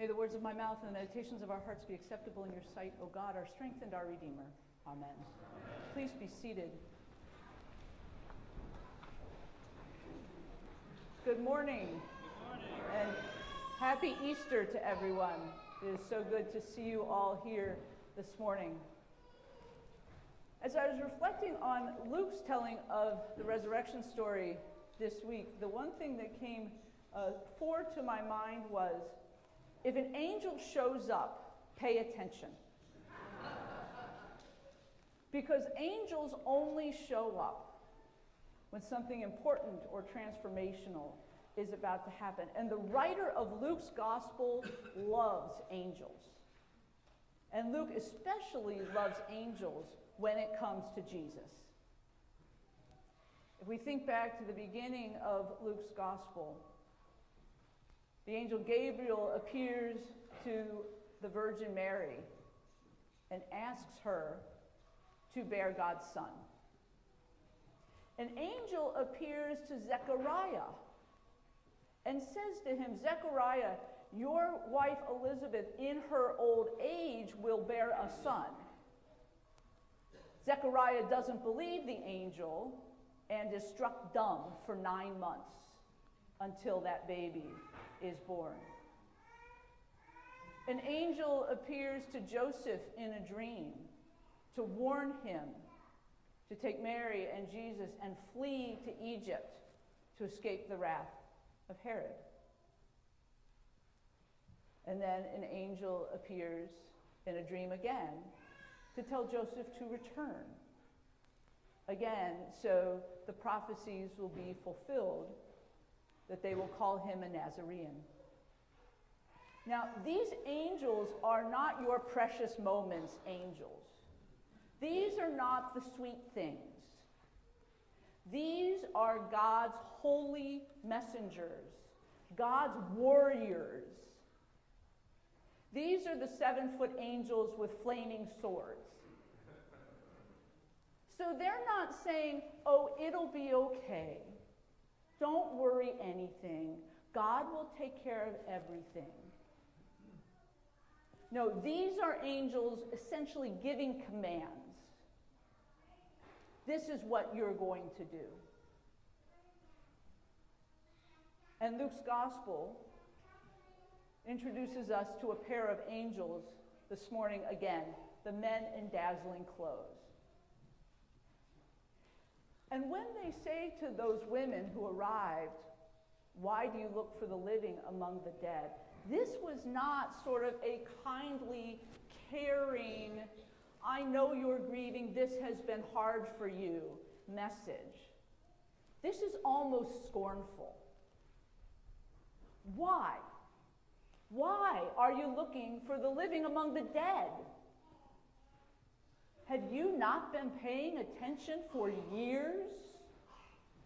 May the words of my mouth and the meditations of our hearts be acceptable in your sight, O God, our strength and our Redeemer. Amen. Please be seated. Good morning. Good morning. And happy Easter to everyone. It is so good to see you all here this morning. As I was reflecting on Luke's telling of the resurrection story this week, the one thing that came forward to my mind was, if an angel shows up, pay attention. Because angels only show up when something important or transformational is about to happen. And the writer of Luke's gospel loves angels. And Luke especially loves angels when it comes to Jesus. If we think back to the beginning of Luke's gospel, the angel Gabriel appears to the Virgin Mary and asks her to bear God's son. An angel appears to Zechariah and says to him, Zechariah, your wife Elizabeth in her old age will bear a son. Zechariah doesn't believe the angel and is struck dumb for 9 months until that baby is born. An angel appears to Joseph in a dream to warn him to take Mary and Jesus and flee to Egypt to escape the wrath of Herod. And then an angel appears in a dream again to tell Joseph to return. Again, so the prophecies will be fulfilled that they will call him a Nazarene. Now, these angels are not your precious moments angels. These are not the sweet things. These are God's holy messengers, God's warriors. These are the 7-foot angels with flaming swords. So they're not saying, oh, it'll be okay. Don't worry anything. God will take care of everything. No, these are angels essentially giving commands. This is what you're going to do. And Luke's gospel introduces us to a pair of angels this morning again, the men in dazzling clothes. And when they say to those women who arrived, why do you look for the living among the dead? This was not sort of a kindly, caring, I know you're grieving, this has been hard for you message. This is almost scornful. Why? Why are you looking for the living among the dead? Have you not been paying attention for years?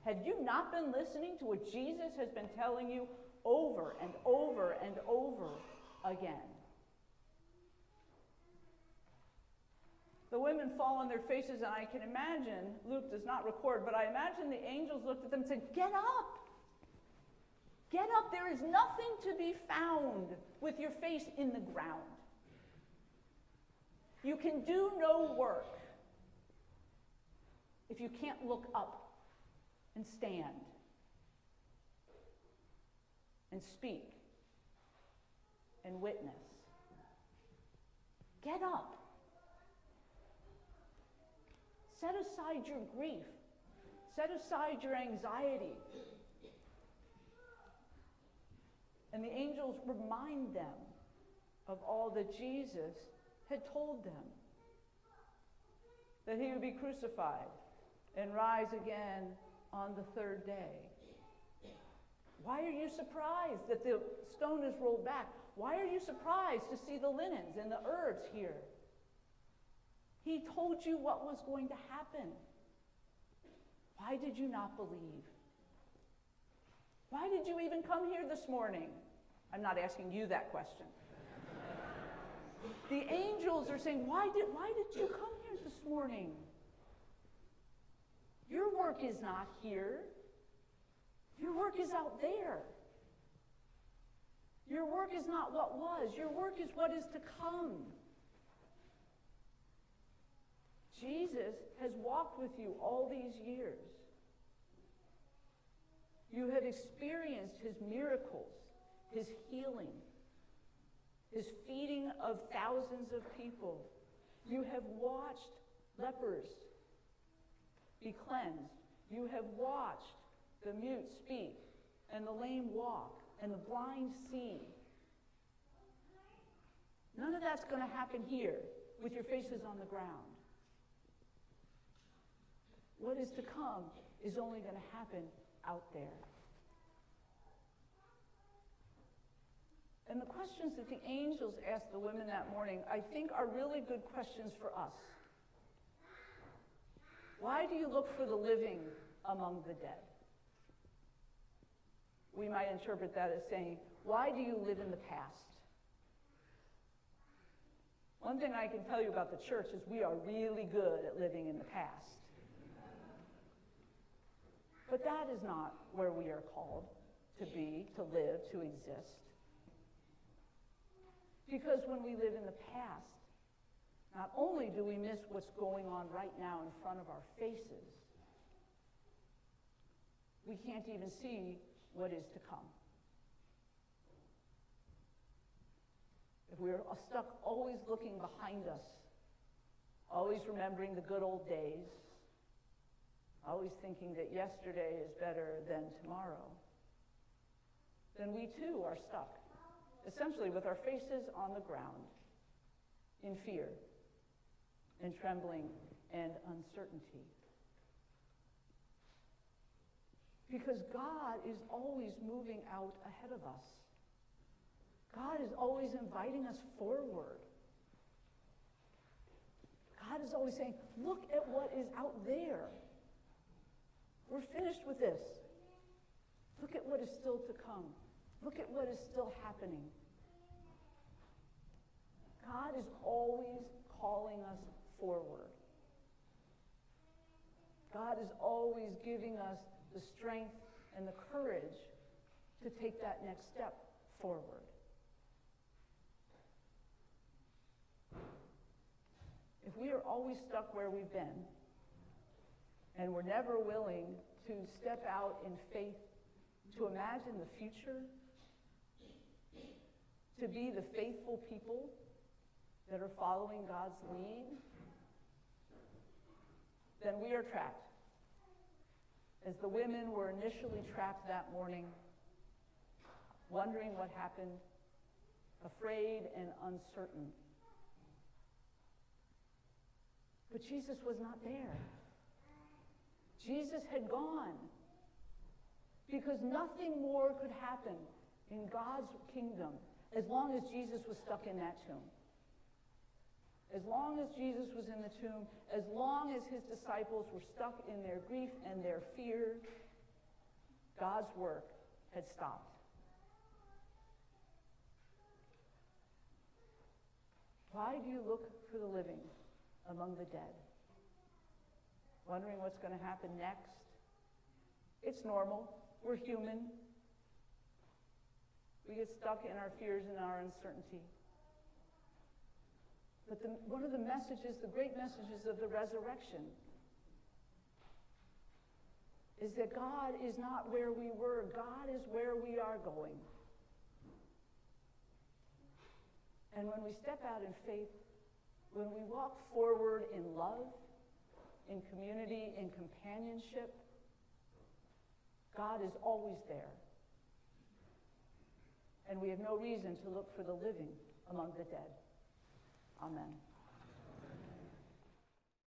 Have you not been listening to what Jesus has been telling you over and over and over again? The women fall on their faces, and I can imagine, Luke does not record, but I imagine the angels looked at them and said, get up. Get up. There is nothing to be found with your face in the ground. You can do no work if you can't look up and stand and speak and witness. Get up. Set aside your grief. Set aside your anxiety. And the angels remind them of all that Jesus had told them. That he would be crucified and rise again on the third day. Why are you surprised that the stone is rolled back? Why are you surprised to see the linens and the herbs here? He told you what was going to happen. Why did you not believe? Why did you even come here this morning? I'm not asking you that question. The angels are saying, why did you come here this morning? Your work is not here. Your work is out there. Your work is not what was. Your work is what is to come. Jesus has walked with you all these years. You have experienced his miracles, his healing, his feeding of thousands of people. You have watched lepers be cleansed. You have watched the mute speak and the lame walk and the blind see. None of that's going to happen here with your faces on the ground. What is to come is only going to happen out there. And the questions that the angels asked the women that morning, I think, are really good questions for us. Why do you look for the living among the dead? We might interpret that as saying, why do you live in the past? One thing I can tell you about the church is we are really good at living in the past. But that is not where we are called to be, to live, to exist. Because when we live in the past, not only do we miss what's going on right now in front of our faces, we can't even see what is to come. If we're stuck always looking behind us, always remembering the good old days, always thinking that yesterday is better than tomorrow, then we too are stuck, essentially with our faces on the ground, in fear, in trembling and uncertainty. Because God is always moving out ahead of us. God is always inviting us forward. God is always saying, look at what is out there. We're finished with this. Look at what is still to come. Look at what is still happening. God is always calling us forward. God is always giving us the strength and the courage to take that next step forward. If we are always stuck where we've been, and we're never willing to step out in faith, to imagine the future, to be the faithful people that are following God's lead, then we are trapped. As the women were initially trapped that morning, wondering what happened, afraid and uncertain. But Jesus was not there. Jesus had gone. Because nothing more could happen in God's kingdom as long as Jesus was stuck in that tomb. As long as Jesus was in the tomb, as long as his disciples were stuck in their grief and their fear, God's work had stopped. Why do you look for the living among the dead? Wondering what's going to happen next? It's normal. We're human. We get stuck in our fears and our uncertainty. But one of the messages, the great messages of the resurrection, is that God is not where we were. God is where we are going. And when we step out in faith, when we walk forward in love, in community, in companionship, God is always there. And we have no reason to look for the living among the dead. Amen.